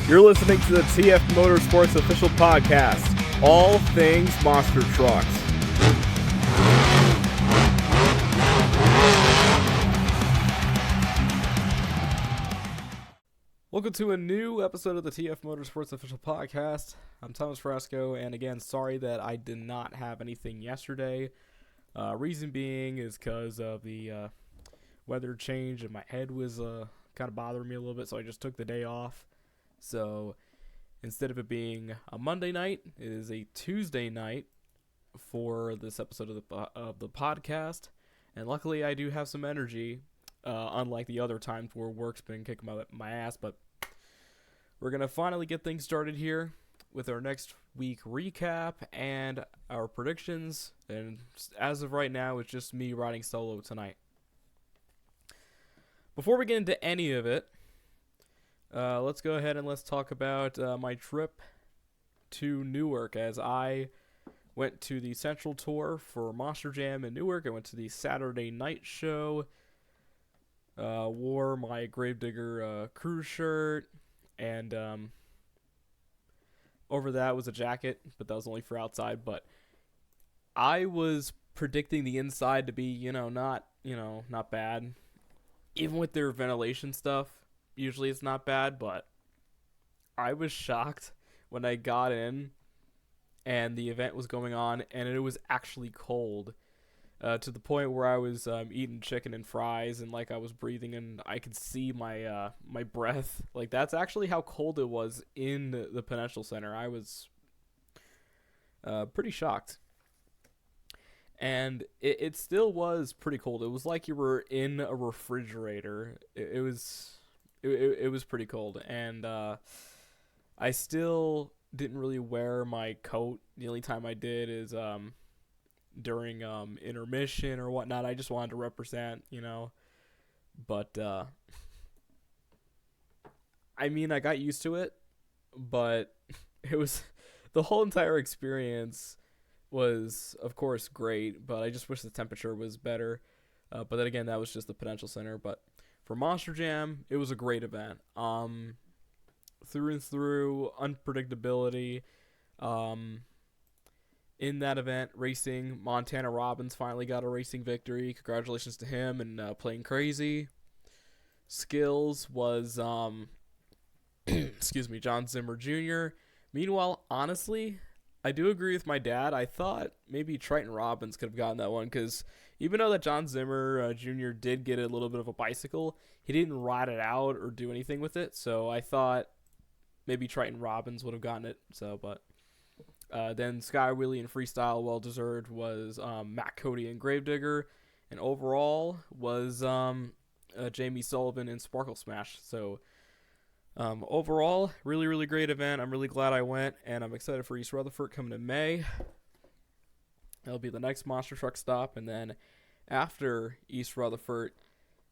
You're listening to the TF Motorsports official podcast, all things monster trucks. Welcome to a new episode of the TF Motorsports official podcast. I'm Thomas Frasco, and again, sorry that I did not have anything yesterday. Reason being is because of the weather change, and my head was kind of bothering me a little bit, so I just took the day off. So instead of it being a Monday night, it is a Tuesday night for this episode of the podcast. And luckily, I do have some energy, unlike the other times where work's been kicking my ass. But we're going to finally get things started here with our next week recap and our predictions. And as of right now, it's just me riding solo tonight. Before we get into any of it, let's go ahead and let's talk about my trip to Newark, as I went to the Central Tour for Monster Jam in Newark. I went to the Saturday night show, wore my Gravedigger crew shirt, and over that was a jacket, but that was only for outside. But I was predicting the inside to be, not bad. Even with their ventilation stuff, usually it's not bad, but I was shocked when I got in and the event was going on and it was actually cold, to the point where I was eating chicken and fries and I was breathing and I could see my my breath. That's actually how cold it was in the Prudential Center. I was pretty shocked. And it still was pretty cold. It was like you were in a refrigerator. It was pretty cold. And I still didn't really wear my coat. The only time I did is during intermission or whatnot. I just wanted to represent, But, I got used to it. But it was the whole entire experience was, of course, great, but I just wish the temperature was better. But then again, that was just the Prudential Center. But for Monster Jam, it was a great event. Through and through, unpredictability. In that event, racing, Montana Robbins finally got a racing victory. Congratulations to him and playing crazy. Skills was, John Zimmer Jr. Meanwhile, honestly, I do agree with my dad. I thought maybe Triton Robbins could have gotten that one, because even though that John Zimmer Jr. did get a little bit of a bicycle, he didn't ride it out or do anything with it. So I thought maybe Triton Robbins would have gotten it. But then Sky Wheelie and Freestyle, well-deserved, was Matt Cody and Gravedigger. And overall was Jamie Sullivan and Sparkle Smash. So overall, really, really great event. I'm really glad I went, and I'm excited for East Rutherford coming in May. That'll be the next monster truck stop, and then after East Rutherford,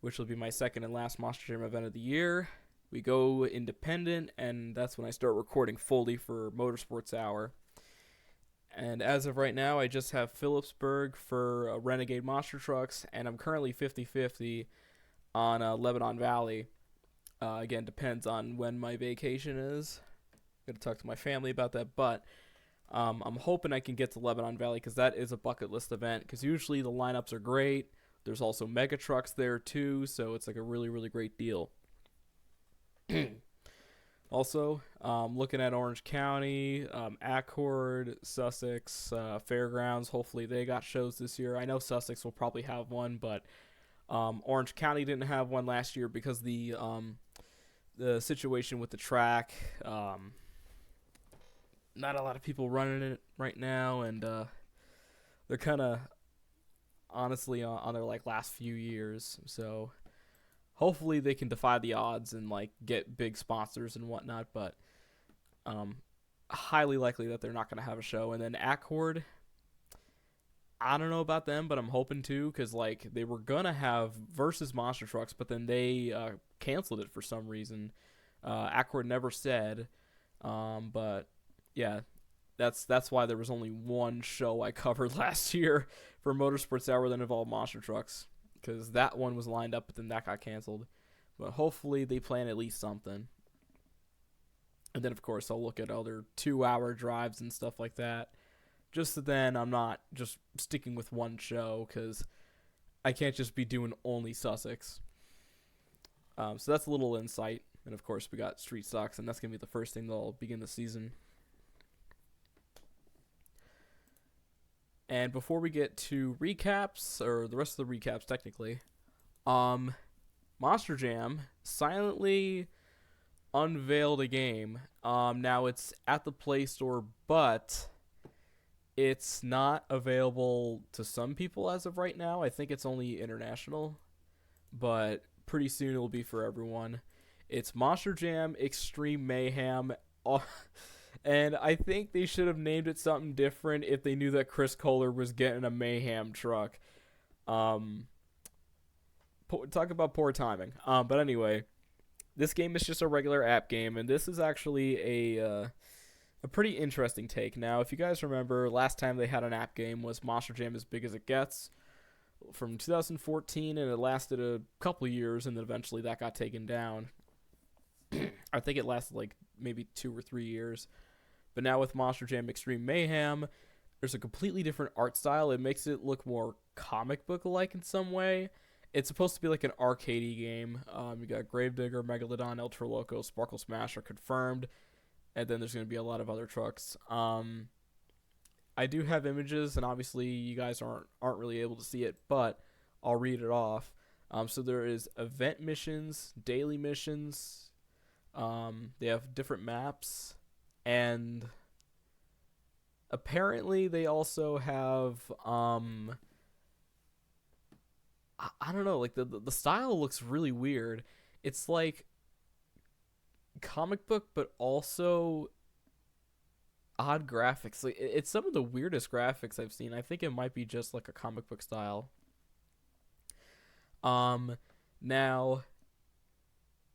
which will be my second and last Monster Jam event of the year, we go independent, and that's when I start recording fully for Motorsports Hour. And as of right now, I just have Phillipsburg for Renegade Monster Trucks, and I'm currently 50-50 on Lebanon Valley. Again, depends on when my vacation is. I'm going to talk to my family about that, but I'm hoping I can get to Lebanon Valley, because that is a bucket list event, because usually the lineups are great. There's also mega trucks there too, so it's a really, really great deal. Also, looking at Orange County, Accord, Sussex, Fairgrounds. Hopefully they got shows this year. I know Sussex will probably have one, but Orange County didn't have one last year because the situation with the track. Not a lot of people running it right now, and they're kind of honestly on their last few years. So hopefully they can defy the odds and get big sponsors and whatnot. But highly likely that they're not going to have a show. And then Accord, I don't know about them, but I'm hoping to, because they were gonna have versus monster trucks, but then they canceled it for some reason. Accord never said, but yeah, that's why there was only one show I covered last year for Motorsports Hour that involved monster trucks, because that one was lined up, but then that got canceled. But hopefully they plan at least something. And then, of course, I'll look at other 2-hour drives and stuff like that. Just so then I'm not just sticking with one show, because I can't just be doing only Sussex. So that's a little insight. And, of course, we got Street Stocks, and that's going to be the first thing that'll begin the season. And before we get to recaps, or the rest of the recaps technically, Monster Jam silently unveiled a game. Now it's at the Play Store, but it's not available to some people as of right now. I think it's only international, but pretty soon it will be for everyone. It's Monster Jam Extreme Mayhem. And I think they should have named it something different if they knew that Chris Kohler was getting a Mayhem truck. Talk about poor timing. But anyway, this game is just a regular app game, and this is actually a pretty interesting take. Now, if you guys remember, last time they had an app game was Monster Jam As Big As It Gets from 2014, and it lasted a couple years, and then eventually that got taken down. I think it lasted like maybe 2 or 3 years. But now with Monster Jam Extreme Mayhem, there's a completely different art style. It makes it look more comic book-like in some way. It's supposed to be like an arcadey game. You got Gravedigger, Megalodon, El Loco, Sparkle Smash are confirmed. And then there's going to be a lot of other trucks. I do have images, and obviously you guys aren't really able to see it, but I'll read it off. So there is event missions, daily missions. They have different maps. And apparently they also have, I don't know, like the style looks really weird. It's like comic book, but also odd graphics. Like, it's some of the weirdest graphics I've seen. I think it might be just like a comic book style. Now,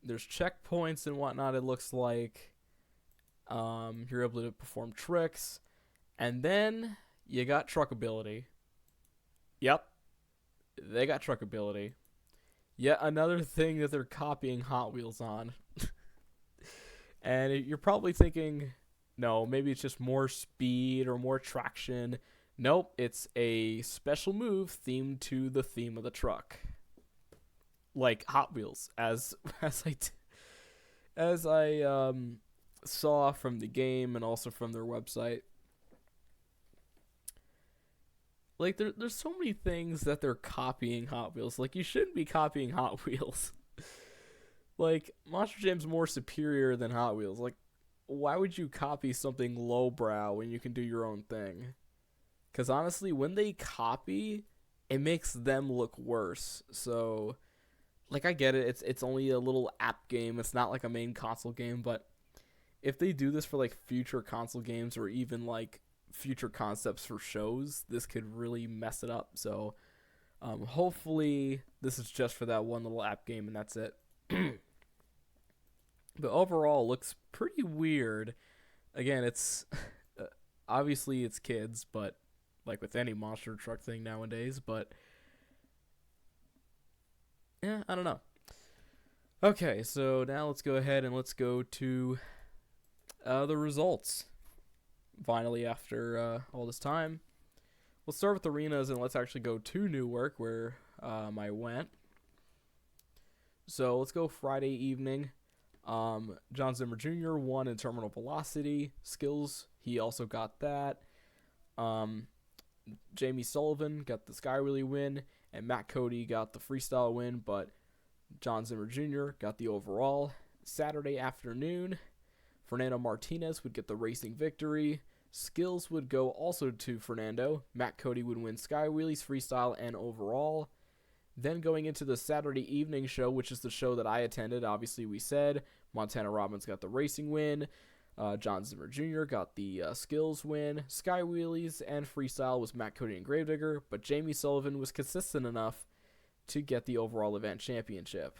there's checkpoints and whatnot, it looks like. You're able to perform tricks. And then you got truckability. Yep. They got truckability. Yet another thing that they're copying Hot Wheels on. And you're probably thinking, no, maybe it's just more speed or more traction. Nope, it's a special move themed to the theme of the truck. Like Hot Wheels, as I saw from the game and also from their website. Like, there's so many things that they're copying Hot Wheels. Like, you shouldn't be copying Hot Wheels. Like, Monster Jam's more superior than Hot Wheels. Like, why would you copy something lowbrow when you can do your own thing? Because honestly, when they copy, it makes them look worse. So, like, I get it. It's only a little app game. It's not like a main console game, but if they do this for like future console games or even like future concepts for shows, this could really mess it up. So hopefully this is just for that one little app game and that's it. But overall, it looks pretty weird. Again, it's obviously it's kids, but like with any monster truck thing nowadays, but yeah, I don't know. Okay, so now let's go ahead and let's go to the results. Finally, after all this time, we'll start with arenas and let's actually go to Newark where I went. So let's go Friday evening. John Zimmer Jr. won in Terminal Velocity. Skills, he also got that. Jamie Sullivan got the Sky Wheelie win, and Matt Cody got the freestyle win, but John Zimmer Jr. got the overall. Saturday afternoon, Fernando Martinez would get the racing victory. Skills would go also to Fernando. Matt Cody would win Sky Wheelies, freestyle, and overall. Then going into the Saturday evening show, which is the show that I attended, obviously we said Montana Robbins got the racing win. John Zimmer Jr. got the skills win. Sky Wheelies and freestyle was Matt Cody and Gravedigger, but Jamie Sullivan was consistent enough to get the overall event championship.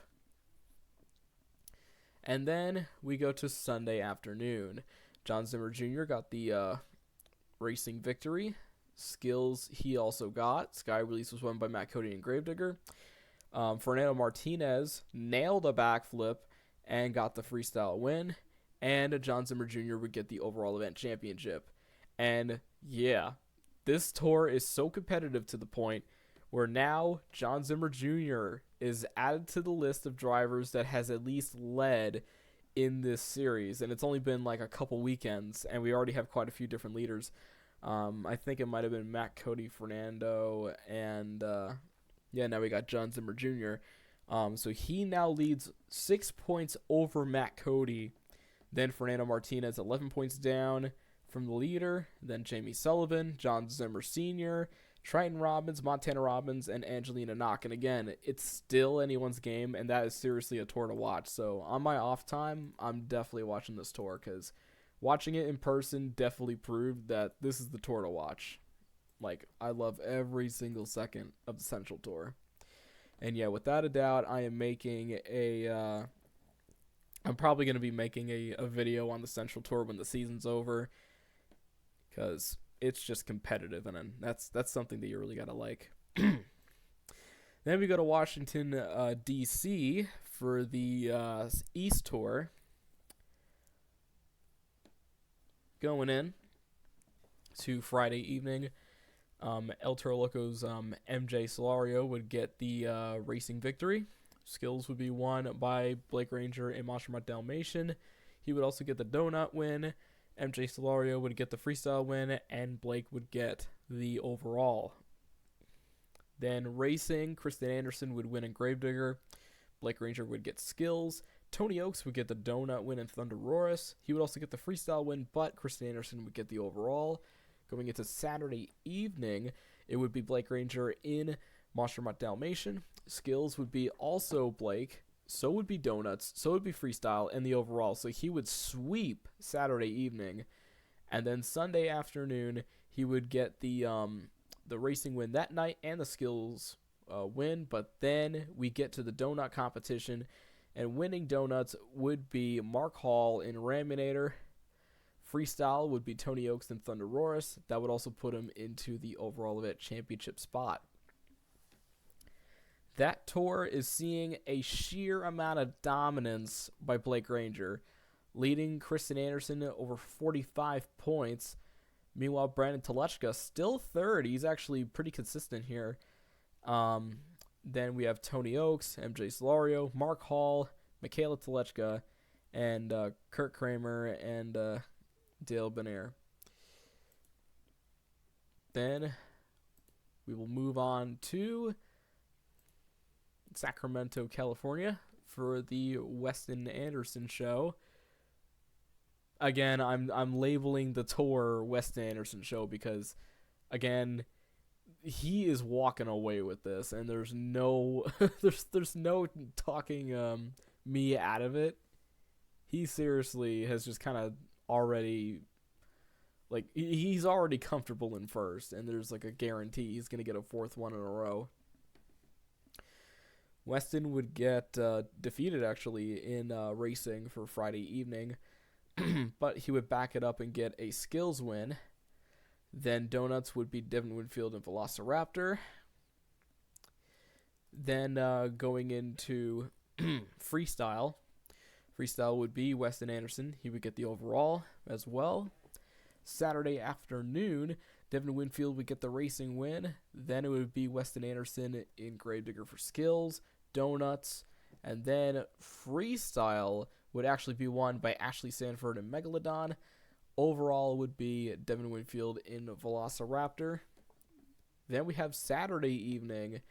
And then we go to Sunday afternoon. John Zimmer Jr. got the racing victory. Skills he also got. Sky Wheelies was won by Matt Cody and Gravedigger. Fernando Martinez nailed a backflip and got the freestyle win. and John Zimmer Jr. would get the overall event championship. And yeah, this tour is so competitive to the point where now John Zimmer Jr. is added to the list of drivers that has at least led in this series. And it's only been like a couple weekends, and we already have quite a few different leaders. I think it might have been Matt, Cody, Fernando, and now we got John Zimmer Jr. So he now leads 6 points over Matt Cody. Then Fernando Martinez 11 points down from the leader. Then Jamie Sullivan, John Zimmer Sr., Triton Robbins, Montana Robbins, and Angelina Knock. And again, it's still anyone's game, and that is seriously a tour to watch. So on my off time, I'm definitely watching this tour, because watching it in person definitely proved that this is the tour to watch. Like, I love every single second of the Central Tour. And yeah, without a doubt, I am making I'm probably going to be making a video on the Central Tour when the season's over, because it's just competitive, and that's something that you really got to like. Then we go to Washington, D.C. for the East Tour. Going in to Friday evening, El Toro Loco's MJ Solario would get the racing victory. Skills would be won by Blake Ranger and Monster Mutt Dalmatian. He would also get the donut win. MJ Solario would get the freestyle win, and Blake would get the overall. Then racing, Kristen Anderson would win in Gravedigger. Blake Ranger would get skills. Tony Oaks would get the donut win in Thunder Roarus. He would also get the freestyle win, but Kristen Anderson would get the overall. Going into Saturday evening, it would be Blake Ranger in Monster Mutt Dalmatian. Skills would be also Blake. So would be donuts. So would be freestyle and the overall. So he would sweep Saturday evening. And then Sunday afternoon, he would get the racing win that night and the skills win. But then we get to the donut competition. And winning donuts would be Mark Hall in Raminator. Freestyle would be Tony Oaks and Thunder Roarus. That would also put him into the overall event championship spot. That tour is seeing a sheer amount of dominance by Blake Ranger, leading Kristen Anderson over 45 points. Meanwhile, Brandon Telechka still third. He's actually pretty consistent here. Then we have Tony Oaks, MJ Solario, Mark Hall, Michaela Telechka, and Kurt Kramer and Dale Benair. Then we will move on to Sacramento, California for the Weston Anderson show. Again, I'm labeling the tour Weston Anderson show because, again, he is walking away with this, and there's no there's no talking me out of it. He seriously has just kind of already, like, he's already comfortable in first, and there's like a guarantee he's gonna get a fourth one in a row. Weston would get defeated, actually, in racing for Friday evening, but he would back it up and get a skills win. Then donuts would be Devin Winfield and Velociraptor. Then going into freestyle. Freestyle would be Weston Anderson. He would get the overall as well. Saturday afternoon, Devin Winfield would get the racing win. Then it would be Weston Anderson in Gravedigger for skills, donuts, and then freestyle would actually be won by Ashley Sanford and Megalodon. Overall would be Devin Winfield in Velociraptor. Then we have Saturday evening.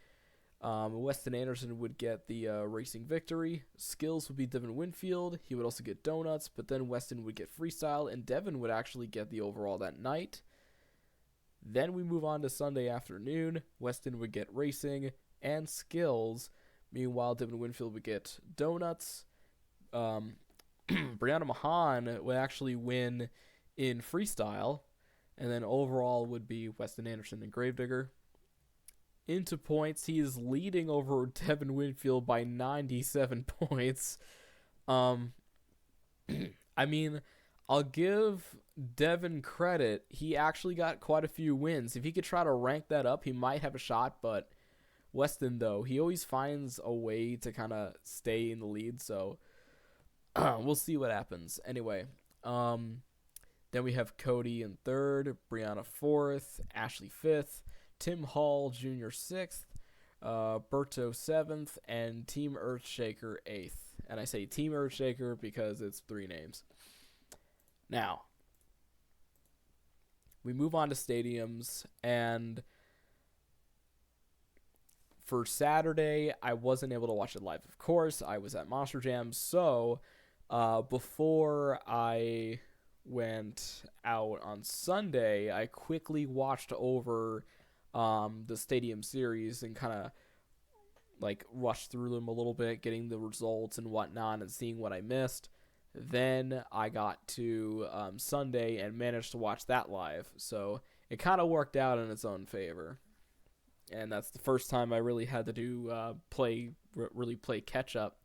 Weston Anderson would get the racing victory. Skills would be Devin Winfield. He would also get donuts, but then Weston would get freestyle, and Devin would actually get the overall that night. Then we move on to Sunday afternoon. Weston would get racing and skills. Meanwhile, Devin Winfield would get donuts. Brianna Mahan would actually win in freestyle, and then overall would be Weston Anderson and Gravedigger. Into points, he is leading over Devin Winfield by 97 points. I mean, I'll give Devin credit. He actually got quite a few wins. If he could try to rank that up, he might have a shot, but Weston, though, he always finds a way to kind of stay in the lead, so we'll see what happens. Anyway, then we have Cody in third, Brianna fourth, Ashley fifth, Tim Hall Jr. sixth, Berto seventh, and Team Earthshaker eighth. And I say Team Earthshaker because it's 3 names. Now, we move on to stadiums, and for Saturday, I wasn't able to watch it live. Of course, I was at Monster Jam, so before I went out on Sunday, I quickly watched over the Stadium Series and kind of like rushed through them a little bit, getting the results and whatnot and seeing what I missed. Then I got to Sunday and managed to watch that live, so it kind of worked out in its own favor. And that's the first time I really had to do really play catch up.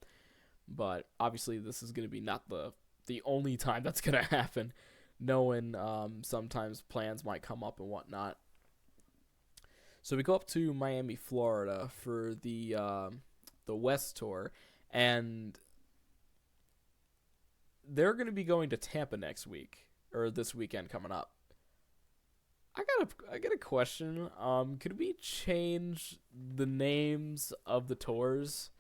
But obviously, this is going to be not the only time that's going to happen, knowing sometimes plans might come up and whatnot. So we go up to Miami, Florida for the West Tour, and they're going to be going to Tampa next week, or this weekend coming up. I got a question. Could we change the names of the tours?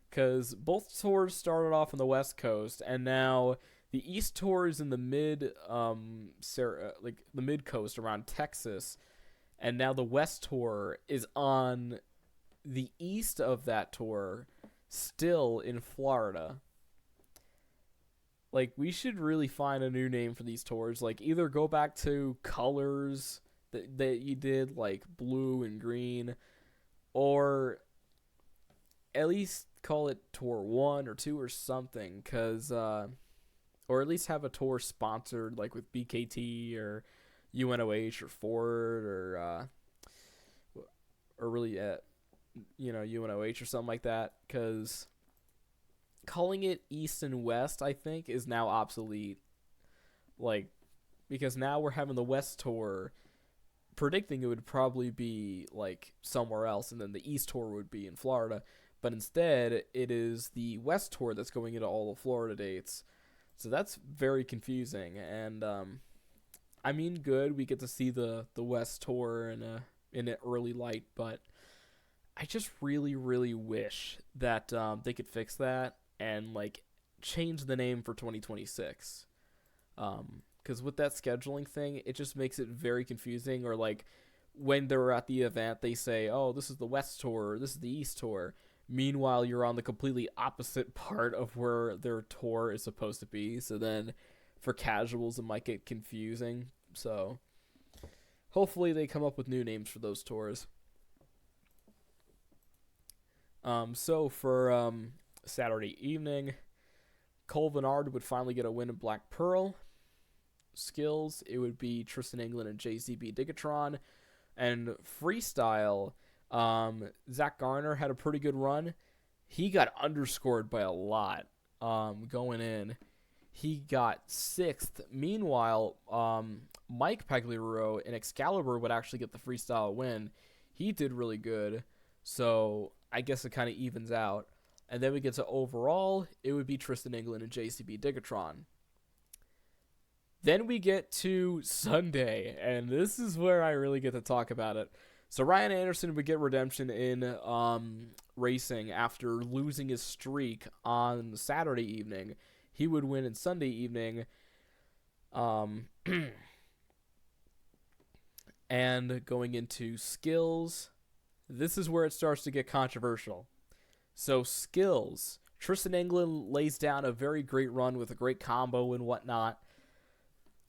Because both tours started off on the West Coast, and now the East Tour is in the mid coast around Texas, and now the West Tour is on the east of that tour, still in Florida. Like, we should really find a new name for these tours. Like, either go back to colors that you did, like blue and green, or at least call it Tour 1 or 2 or something, or at least have a tour sponsored, like with BKT or UNOH or Ford or really UNOH or something like that, because calling it East and West, I think, is now obsolete. Like, because now we're having the West Tour, predicting it would probably be like somewhere else, and then the East Tour would be in Florida. But instead, it is the West Tour that's going into all the Florida dates. So that's very confusing. And I mean, good, we get to see the West Tour in an early light, but I just really, really wish that they could fix that and like change the name for 2026. Because with that scheduling thing, it just makes it very confusing. Or like when they're at the event, they say, "Oh, this is the West Tour, this is the East Tour." Meanwhile, you're on the completely opposite part of where their tour is supposed to be. So then, for casuals, it might get confusing. So hopefully, they come up with new names for those tours. So for Saturday evening, Cole Vennard would finally get a win in Black Pearl. Skills, it would be Tristan England and JCB Digatron. And freestyle, Zach Garner had a pretty good run. He got underscored by a lot going in. He got 6th. Meanwhile, Mike Pagliaro in Excalibur would actually get the freestyle win. He did really good. So I guess it kind of evens out. And then we get to overall, it would be Tristan England and JCB Digatron. Then we get to Sunday, and this is where I really get to talk about it. So Ryan Anderson would get redemption in racing after losing his streak on Saturday evening. He would win in Sunday evening. And going into skills, this is where it starts to get controversial. So skills, Tristan England lays down a very great run with a great combo and whatnot.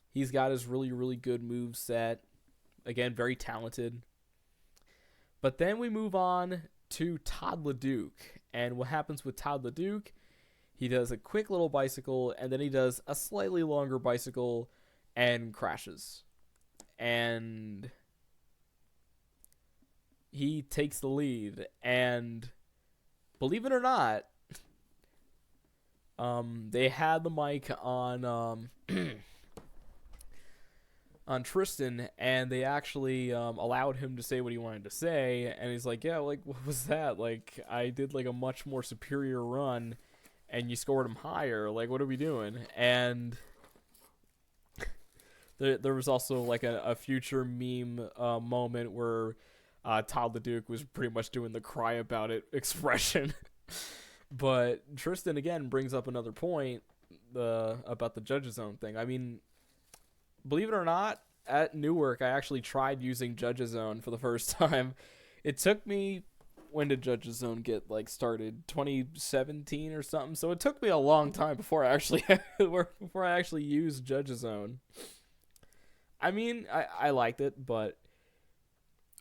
He's got his really, really good move set. Again, very talented. But then we move on to Todd LeDuc. And what happens with Todd LeDuc, he does a quick little bicycle, and then he does a slightly longer bicycle and crashes. And he takes the lead. And believe it or not, they had the mic on on Tristan, and they actually allowed him to say what he wanted to say, and he's like, yeah, like, what was that? Like, I did, like, a much more superior run, and you scored him higher. Like, what are we doing? And there was also like a future meme moment where Todd LeDuc was pretty much doing the cry about it expression. But Tristan again brings up another point about the Judges Zone thing. I mean, believe it or not, at Newark I actually tried using Judges Zone for the first time. It took me, when did Judges Zone get like started? 2017 or something. So it took me a long time before I actually used Judges Zone. I mean, I liked it, but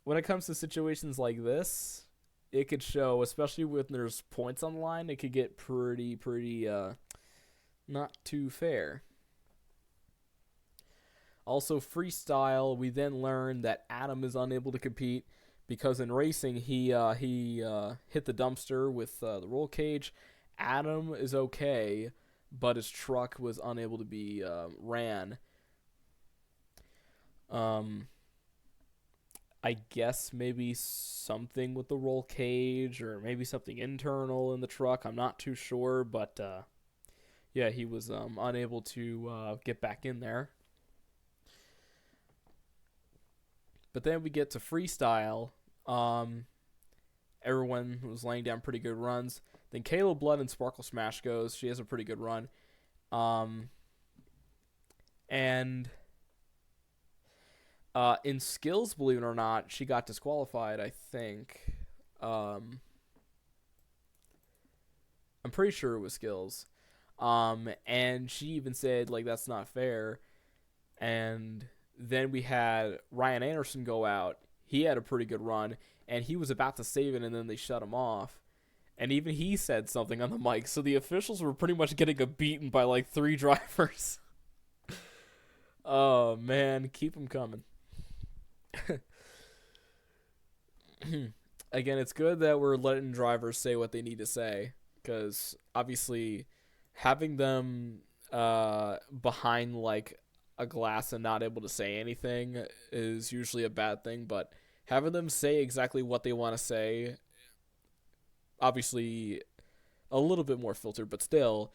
when it comes to situations like this, it could show, especially when there's points on the line, it could get pretty not too fair. Also, freestyle, we then learned that Adam is unable to compete because in racing he hit the dumpster with the roll cage. Adam is okay, but his truck was unable to be ran. I guess maybe something with the roll cage or maybe something internal in the truck. I'm not too sure, but yeah, he was unable to get back in there. But then we get to freestyle. Everyone was laying down pretty good runs. Then Kayla Blood and Sparkle Smash goes. She has a pretty good run. And in skills, believe it or not, she got disqualified, I think. I'm pretty sure it was skills. And she even said, like, that's not fair. And then we had Ryan Anderson go out. He had a pretty good run, and he was about to save it, and then they shut him off. And even he said something on the mic. So the officials were pretty much getting beaten by, like, 3 drivers. Oh, man. Keep them coming. Again, it's good that we're letting drivers say what they need to say, because obviously having them behind, like, a glass and not able to say anything is usually a bad thing, but having them say exactly what they want to say, obviously a little bit more filtered, but still,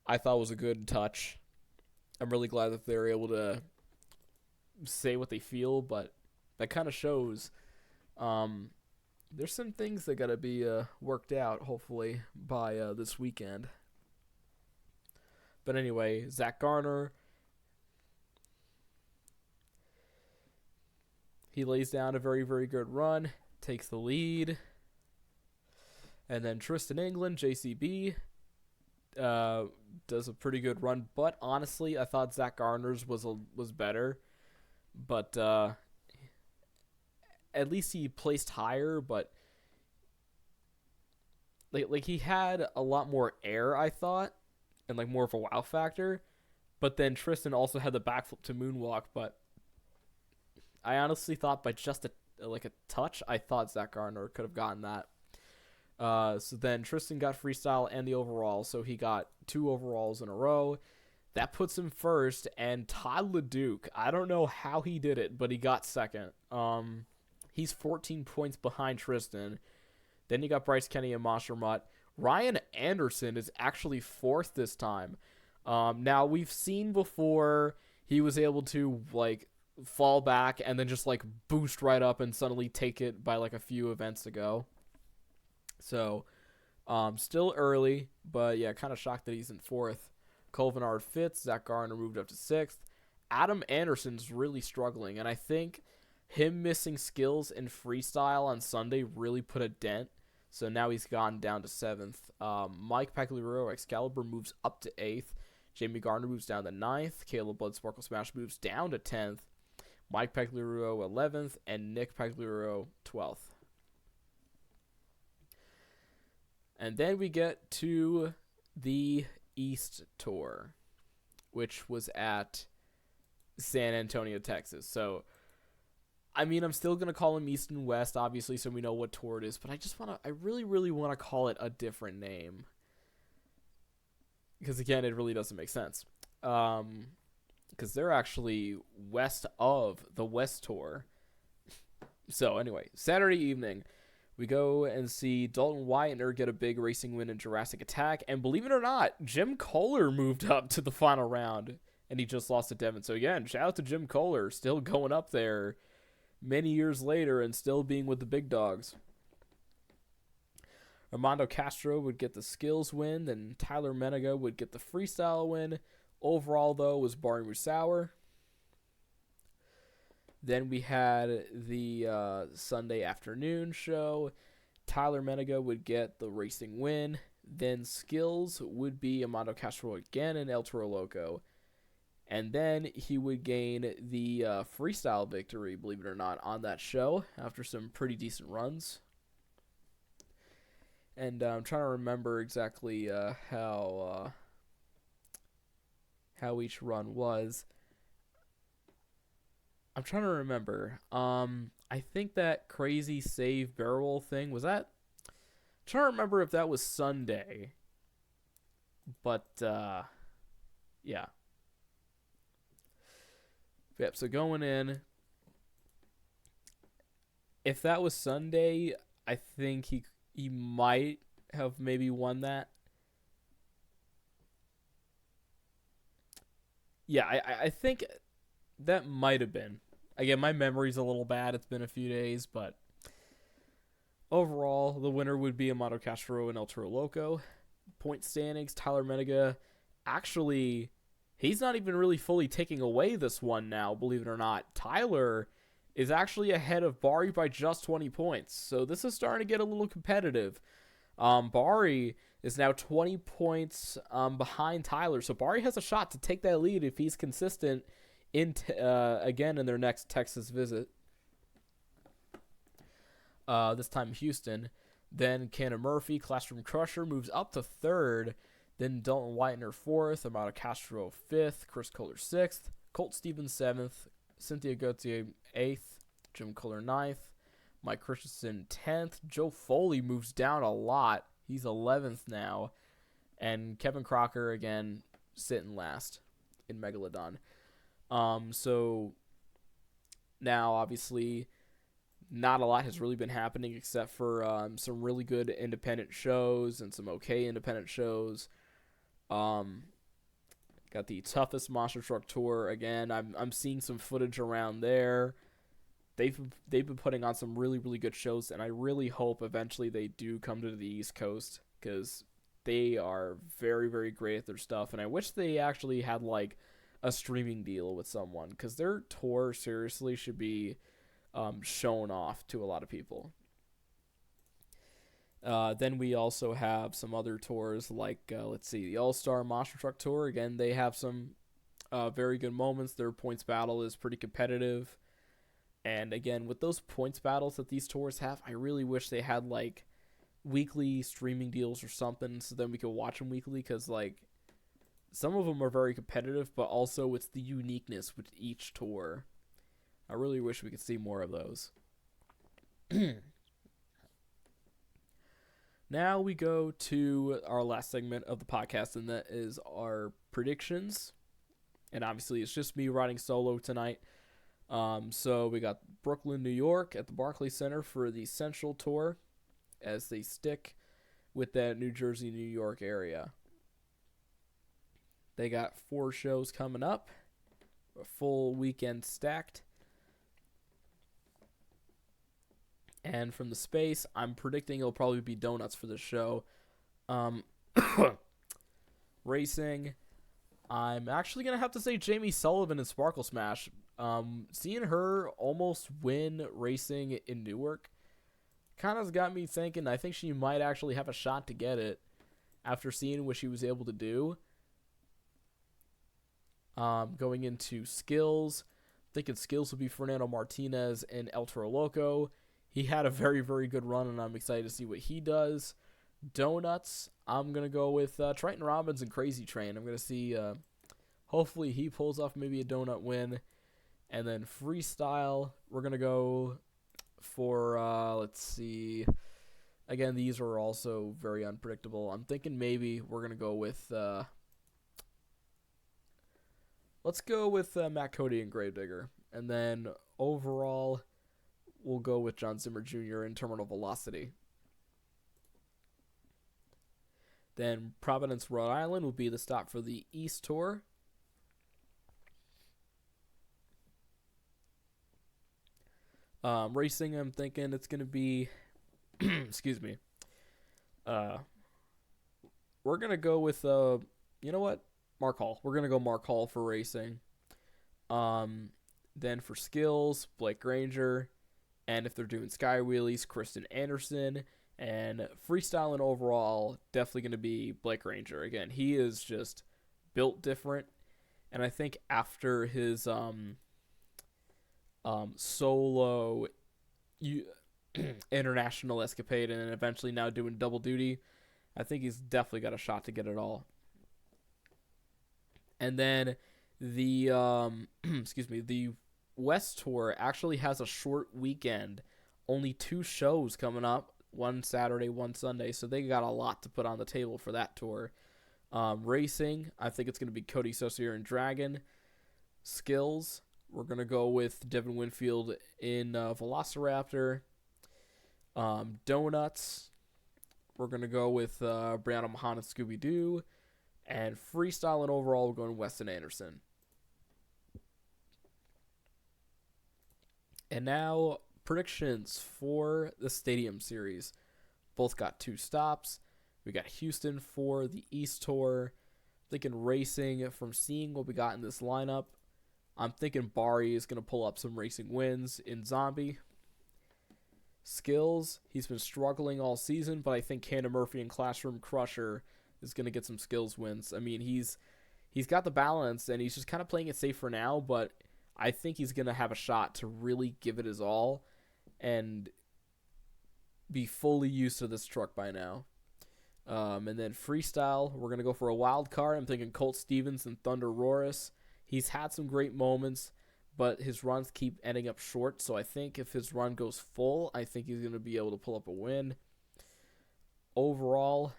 I thought was a good touch. I'm really glad that they're able to say what they feel, but that kind of shows there's some things that got to be worked out, hopefully, by this weekend. But anyway, Zach Garner, he lays down a very, very good run, takes the lead. And then Tristan England, JCB, does a pretty good run. But honestly, I thought Zach Garner's was better. But at least he placed higher. But like he had a lot more air, I thought, and like more of a wow factor. But then Tristan also had the backflip to moonwalk. But I honestly thought by just a touch, I thought Zach Garner could have gotten that. So then Tristan got freestyle and the overall, so he got 2 overalls in a row. That puts him first, and Todd LeDuc, I don't know how he did it, but he got second. He's 14 points behind Tristan. Then you got Bryce Kenny and Monster Mutt. Ryan Anderson is actually 4th this time. Now, we've seen before he was able to, like, fall back and then just, like, boost right up and suddenly take it by, like, a few events ago. So, still early, but yeah, kind of shocked that he's in 4th. Colvinard 5th, Zach Garner moved up to 6th. Adam Anderson's really struggling, and I think him missing skills in freestyle on Sunday really put a dent. So now he's gone down to 7th. Mike Pagliaro Excalibur moves up to 8th. Jamie Garner moves down to 9th. Caleb Blood Sparkle Smash moves down to 10th. Mike Pagliaro 11th, and Nick Pagliaro 12th. And then we get to the East Tour, which was at San Antonio, Texas. So, I mean, I'm still going to call them East and West, obviously, so we know what tour it is. But I really, really want to call it a different name. Because, again, it really doesn't make sense. Because they're actually west of the West Tour. So, anyway, Saturday evening, We go and see Dalton Whitener get a big racing win in Jurassic Attack. And believe it or not, Jim Kohler moved up to the final round. And he just lost to Devin. So again, shout out to Jim Kohler, still going up there many years later and still being with the big dogs. Armando Castro would get the skills win. Then Tyler Menega would get the freestyle win. Overall, though, was Barry Musauer. Then we had the Sunday afternoon show. Tyler Menega would get the racing win. Then skills would be Armando Castro again in El Toro Loco. And then he would gain the freestyle victory, believe it or not, on that show after some pretty decent runs. And I'm trying to remember exactly how each run was. I'm trying to remember. I think that crazy save barrel thing was that. I'm trying to remember if that was Sunday. But yeah. Yep. So going in, if that was Sunday, I think he might have maybe won that. Yeah, I think that might have been. Again, my memory's a little bad. It's been a few days, but overall, the winner would be Amado Castro and El Toro Loco. Point standings, Tyler Menega. Actually, he's not even really fully taking away this one now, believe it or not. Tyler is actually ahead of Bari by just 20 points. So this is starting to get a little competitive. Bari is now 20 points behind Tyler. So Bari has a shot to take that lead if he's consistent again in their next Texas visit. This time Houston. Then Cannon Murphy, Classroom Crusher, moves up to third. Then Dalton Whitener fourth, Amado Castro fifth, Chris Kohler sixth, Colt Stevens seventh, Cynthia Gauthier eighth, Jim Kohler ninth, Mike Christensen 10th. Joe Foley moves down a lot. He's 11th now. And Kevin Crocker, again, sitting last in Megalodon. So now, obviously, not a lot has really been happening except for some really good independent shows and some okay independent shows. Got the Toughest Monster Truck Tour. Again, I'm seeing some footage around there. They've been putting on some really, really good shows, and I really hope eventually they do come to the East Coast because they are very, very great at their stuff, and I wish they actually had, like, a streaming deal with someone because their tour seriously should be shown off to a lot of people. Then we also have some other tours like, the All-Star Monster Truck Tour. Again, they have some very good moments. Their points battle is pretty competitive. And again, with those points battles that these tours have, I really wish they had, like, weekly streaming deals or something so then we could watch them weekly because, like, some of them are very competitive, but also it's the uniqueness with each tour. I really wish we could see more of those. Now we go to our last segment of the podcast, and that is our predictions. And obviously, it's just me riding solo tonight. So we got Brooklyn, New York at the Barclays Center for the Central Tour as they stick with that New Jersey, New York area. They got 4 shows coming up, a full weekend stacked. And from the space, I'm predicting it'll probably be donuts for this show. Racing, I'm actually going to have to say Jamie Sullivan in Sparkle Smash. Seeing her almost win racing in Newark kind of got me thinking I think she might actually have a shot to get it after seeing what she was able to do. Going into skills, thinking skills will be Fernando Martinez and El Toro Loco. He had a very, very good run, and I'm excited to see what he does. Donuts, I'm going to go with Triton Robbins and Crazy Train. I'm going to see, hopefully he pulls off maybe a donut win. And then freestyle, we're going to go for, let's see. Again, these are also very unpredictable. I'm thinking maybe we're going to go with, let's go with Matt Cody and Gravedigger. And then overall, we'll go with John Zimmer Jr. in terminal velocity. Then Providence, Rhode Island will be the stop for the East Tour. Racing, I'm thinking it's going to be, excuse me, we're going to go with, you know what, Mark Hall. We're going to go Mark Hall for racing. Then for skills, Blake Granger. And if they're doing sky wheelies, Kristen Anderson. And freestyle and overall, definitely going to be Blake Granger. Again, he is just built different. And I think after his solo international escapade and then eventually now doing double duty, I think he's definitely got a shot to get it all. And then the the West Tour actually has a short weekend, only 2 shows coming up, one Saturday, one Sunday, so they got a lot to put on the table for that tour. Racing, I think it's going to be Cody Saucier and Dragon. Skills, we're going to go with Devin Winfield in Velociraptor. Donuts, we're going to go with Brianna Mahan and Scooby-Doo. And freestyle and overall, we're going Weston Anderson. And now, predictions for the Stadium Series. Both got 2 stops. We got Houston for the East Tour. Thinking racing, from seeing what we got in this lineup, I'm thinking Bari is going to pull up some racing wins in Zombie. Skills, he's been struggling all season, but I think Cannon Murphy and Classroom Crusher is going to get some skills wins. I mean, he's got the balance, and he's just kind of playing it safe for now, but I think he's going to have a shot to really give it his all and be fully used to this truck by now. And then freestyle, we're going to go for a wild card. I'm thinking Colt Stevens and Thunder Roris. He's had some great moments, but his runs keep ending up short, so I think if his run goes full, I think he's going to be able to pull up a win. Overall,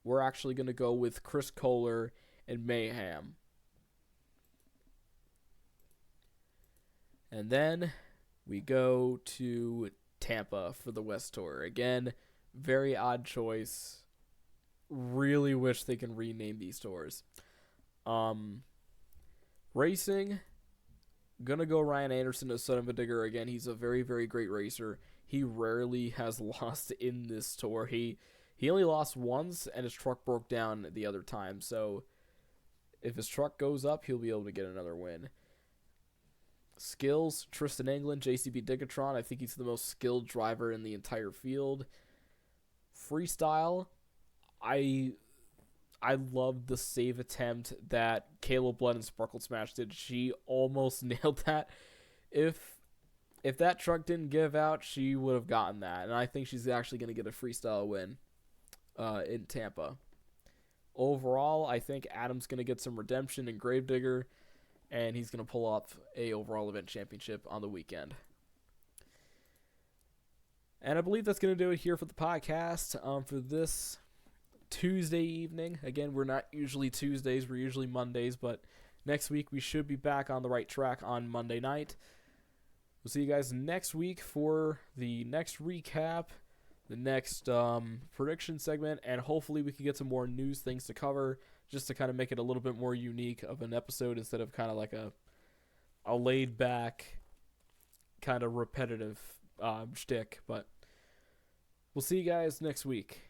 we're actually going to go with Chris Kohler and Mayhem. And then we go to Tampa for the West Tour. Again, very odd choice. Really wish they can rename these tours. Racing, gonna go Ryan Anderson as Son of a Digger again. He's a very, very great racer. He rarely has lost in this tour. He only lost once, and his truck broke down the other time. So if his truck goes up, he'll be able to get another win. Skills, Tristan England, JCB Digatron. I think he's the most skilled driver in the entire field. Freestyle, I loved the save attempt that Caleb Blood and Sparkle Smash did. She almost nailed that. If that truck didn't give out, she would have gotten that. And I think she's actually going to get a freestyle win in Tampa. Overall, I think Adam's going to get some redemption in Gravedigger, and he's going to pull off a overall event championship on the weekend. And I believe that's going to do it here for the podcast for this Tuesday evening. Again, we're not usually Tuesdays, we're usually Mondays, but next week we should be back on the right track on Monday night. We'll see you guys next week for the next recap, the next prediction segment, and hopefully we can get some more news things to cover just to kind of make it a little bit more unique of an episode instead of kind of like a laid back, kind of repetitive shtick. But we'll see you guys next week.